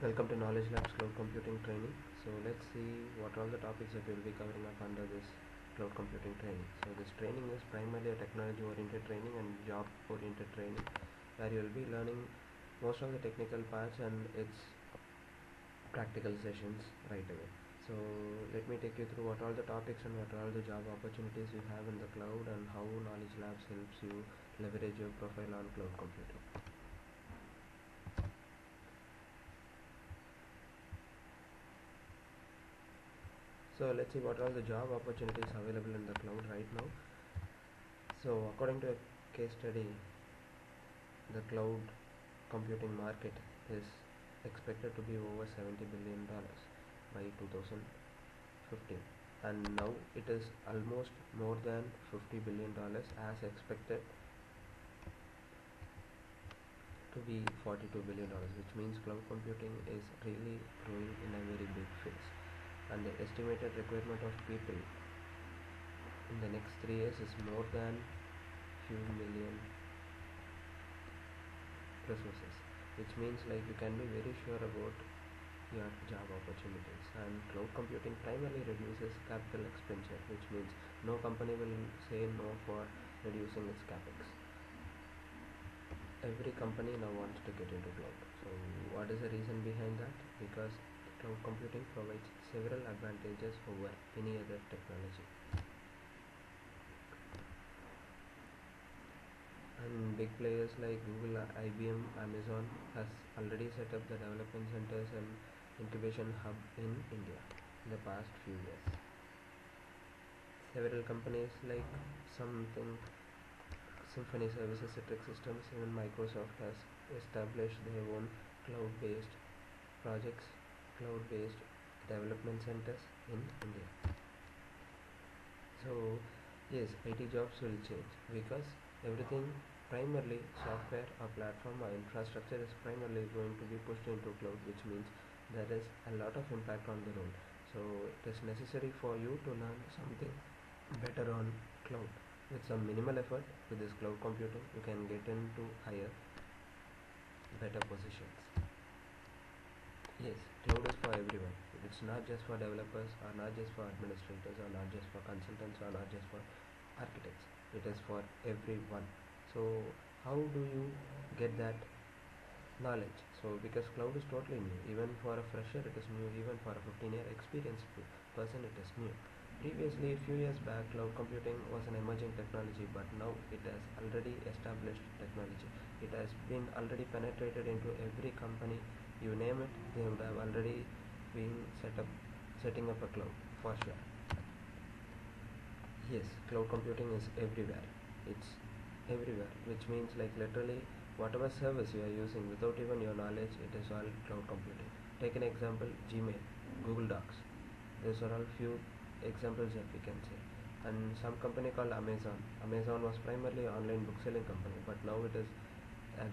Welcome to Knowledge Labs Cloud Computing Training. So let's see what all the topics that we'll be covering up under this cloud computing training. So this training is primarily a technology oriented training and job oriented training, where you'll be learning most of the technical parts and its practical sessions right away. So let me take you through what all the topics and what are all the job opportunities you have in the cloud and how Knowledge Labs helps you leverage your profile on cloud computing. So let's see what are the job opportunities available in the cloud right now. So according to a case study, the cloud computing market is expected to be over $70 billion by 2015, and now it is almost more than $50 billion as expected to be $42 billion, which means cloud computing is really growing in a very big phase, and the estimated requirement of people in the next 3 years is more than few million resources, which means like you can be very sure about your job opportunities. And cloud computing primarily reduces capital expenditure, which means no company will say no for reducing its capex. Every company now wants to get into cloud. So what is the reason behind that? Because cloud computing provides several advantages over any other technology. And big players like Google, IBM, Amazon has already set up the development centers and incubation hub in India in the past few years. Several companies like Symphony Services, Citrix Systems, even Microsoft has established their own cloud-based projects, cloud-based development centers in India. So yes, IT jobs will change because everything, primarily software or platform or infrastructure, is primarily going to be pushed into cloud, which means there is a lot of impact on the role. So it is necessary for you to learn something better on cloud. With some minimal effort, with this cloud computing, you can get into higher, better positions. Yes, cloud is for everyone. It's not just for developers, or not just for administrators, or not just for consultants, or not just for architects. It is for everyone. So how do you get that knowledge? So because cloud is totally new, even for a fresher it is new, even for a 15-year experienced person it is new. Previously, a few years back, cloud computing was an emerging technology, but now it has already established technology. It has been already penetrated into every company, you name it, they would have already been setting up a cloud for sure. Yes, cloud computing is everywhere. It's everywhere, which means like literally whatever service you are using, without even your knowledge, it is all cloud computing. Take an example, Gmail, Google Docs. These are all few examples that we can say. And some company called Amazon. Amazon was primarily an online book selling company, but now it is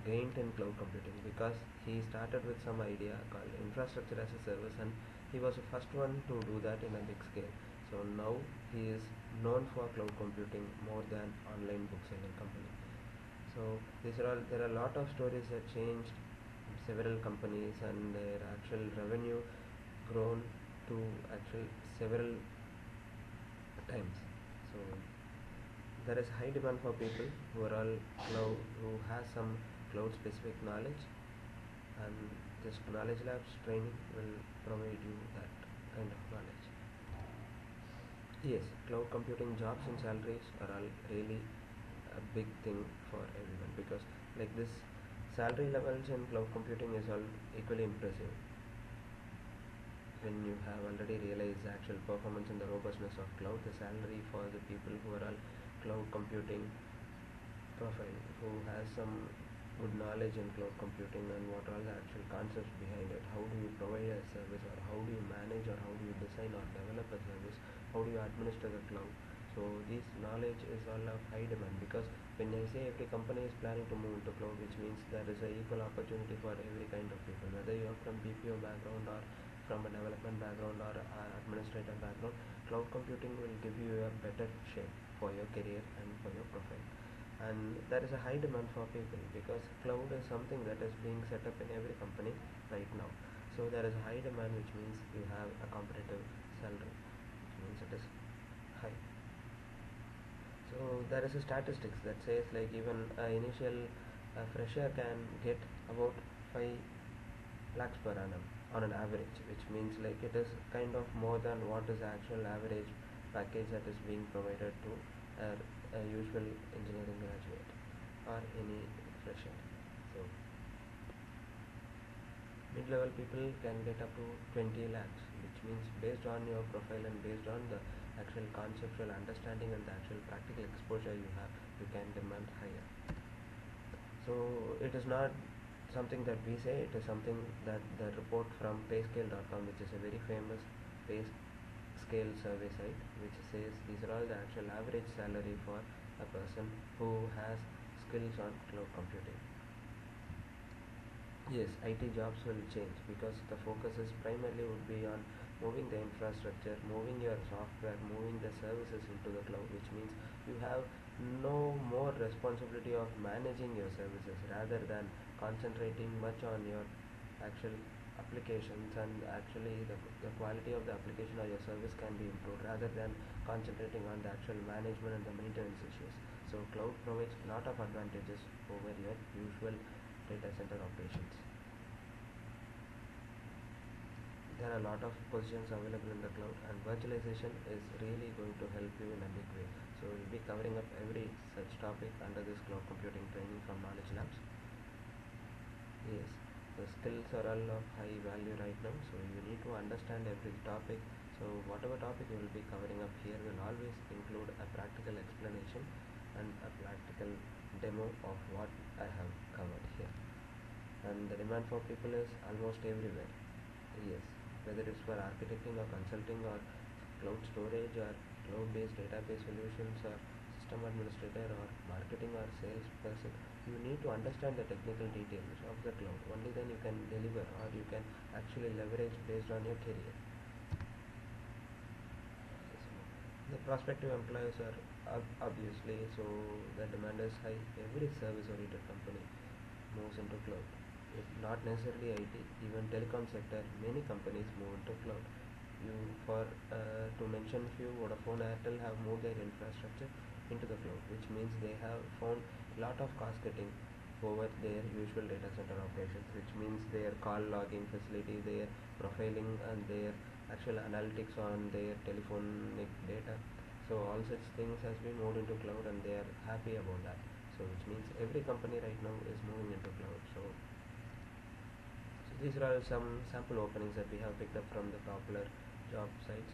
gained in cloud computing because he started with some idea called infrastructure as a service, and he was the first one to do that in a big scale. So now he is known for cloud computing more than online book selling company. So there are a lot of stories that changed several companies and their actual revenue grown to actual several times. So there is high demand for people who are all cloud, who has some cloud specific knowledge, and this Knowledge Labs training will provide you that kind of knowledge. Yes, cloud computing jobs and salaries are all really a big thing for everyone, because like this salary levels in cloud computing is all equally impressive when you have already realized the actual performance and the robustness of cloud. The salary for the people who are all cloud computing profile, who has some good knowledge in cloud computing and what are the actual concepts behind it, how do you provide a service, or how do you manage, or how do you design or develop a service, how do you administer the cloud. So this knowledge is all of high demand, because when I say every company is planning to move into cloud, which means there is an equal opportunity for every kind of people, whether you are from BPO background or from a development background or administrator background. Cloud computing will give you a better shape for your career and for your profile. And there is a high demand for people because cloud is something that is being set up in every company right now. So there is a high demand, which means you have a competitive salary, which means it is high. So there is a statistics that says like even initial fresher can get about 5 lakhs per annum on an average, which means like it is kind of more than what is the actual average package that is being provided to a usual engineering graduate or any fresher. So mid-level people can get up to 20 lakhs, which means based on your profile and based on the actual conceptual understanding and the actual practical exposure you have, you can demand higher. So it is not something that we say, it is something that the report from payscale.com, which is a very famous pay scale survey site, which says these are all the actual average salary for a person who has skills on cloud computing. Yes, IT jobs will change because the focus is primarily would be on moving the infrastructure, moving your software, moving the services into the cloud, which means you have no more responsibility of managing your services rather than concentrating much on your actual applications, and actually the quality of the application or your service can be improved rather than concentrating on the actual management and the maintenance issues. So cloud provides a lot of advantages over your usual data center operations. There are a lot of positions available in the cloud, and virtualization is really going to help you in a big way. So we'll be covering up every such topic under this cloud computing training from Knowledge Labs. Yes, the skills are all of high value right now, so you need to understand every topic. So whatever topic you will be covering up here will always include a practical explanation and a practical demo of what I have covered here. And the demand for people is almost everywhere. Yes, whether it's for architecting or consulting or cloud storage or cloud-based database solutions or system administrator or marketing or sales person, you need to understand the technical details of the cloud. Only then you can deliver or you can actually leverage based on your career. The prospective employers are obviously, so the demand is high. Every service-oriented company moves into cloud. If not necessarily IT, even telecom sector, many companies move into cloud. You for to mention few, Vodafone, Airtel have moved their infrastructure into the cloud, which means they have found a lot of cost cutting over their usual data center operations, which means their call logging facility, their profiling, and their actual analytics on their telephonic data. So all such things has been moved into cloud, and they are happy about that. So which means every company right now is moving into cloud. So these are all some sample openings that we have picked up from the popular job sites.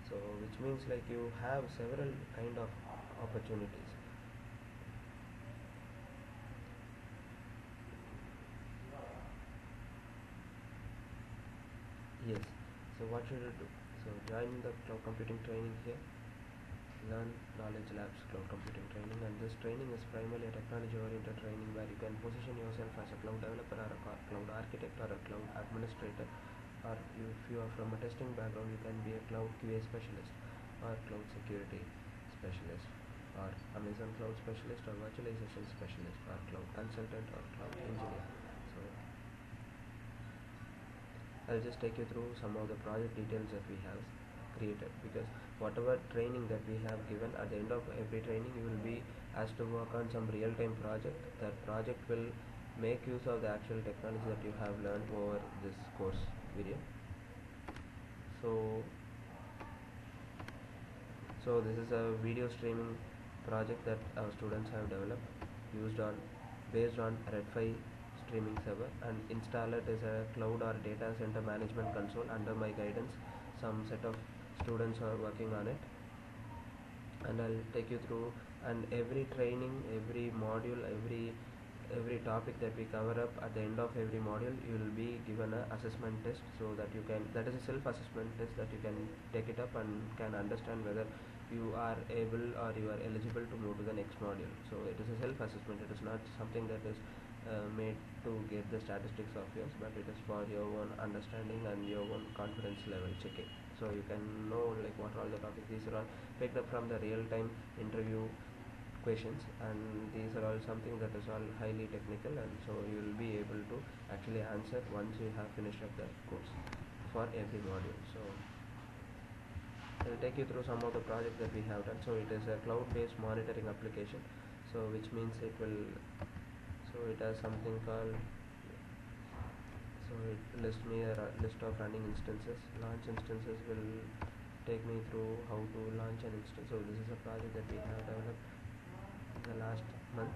So which means like you have several kind of opportunities. Yes. So what should you do? So join the cloud computing training here. Learn Knowledge Labs cloud computing training, and this training is primarily a technology oriented training where you can position yourself as a cloud developer or a cloud architect or a cloud administrator, or if you are from a testing background, you can be a cloud QA specialist or cloud security specialist or Amazon cloud specialist or virtualization specialist or cloud consultant or cloud engineer. So I'll just take you through some of the project details that we have created, because whatever training that we have given, at the end of every training you will be asked to work on some real-time project. That project will make use of the actual technology that you have learned over this course video. So this is a video streaming project that our students have developed based on Red5 streaming server, and install it as a cloud or data center management console under my guidance. Some set of students are working on it, and I'll take you through. And every training, every module, every topic that we cover up, at the end of every module you will be given a assessment test, so that you can, that is a self-assessment test that you can take it up and can understand whether you are able or you are eligible to move to the next module. So it is a self-assessment, it is not something that is made to get the statistics of yours, but it is for your own understanding and your own confidence level checking. So you can know like what are all the topics. These are all picked up from the real-time interview questions, and these are all something that is all highly technical, and so you will be able to actually actually answer once you have finished up the course for every module. So I'll take you through some of the projects that we have done. So it is a cloud-based monitoring application. So which means it will, so it has something called, so it lists me a list of running instances. Launch instances will take me through how to launch an instance. So this is a project that we have developed the last month.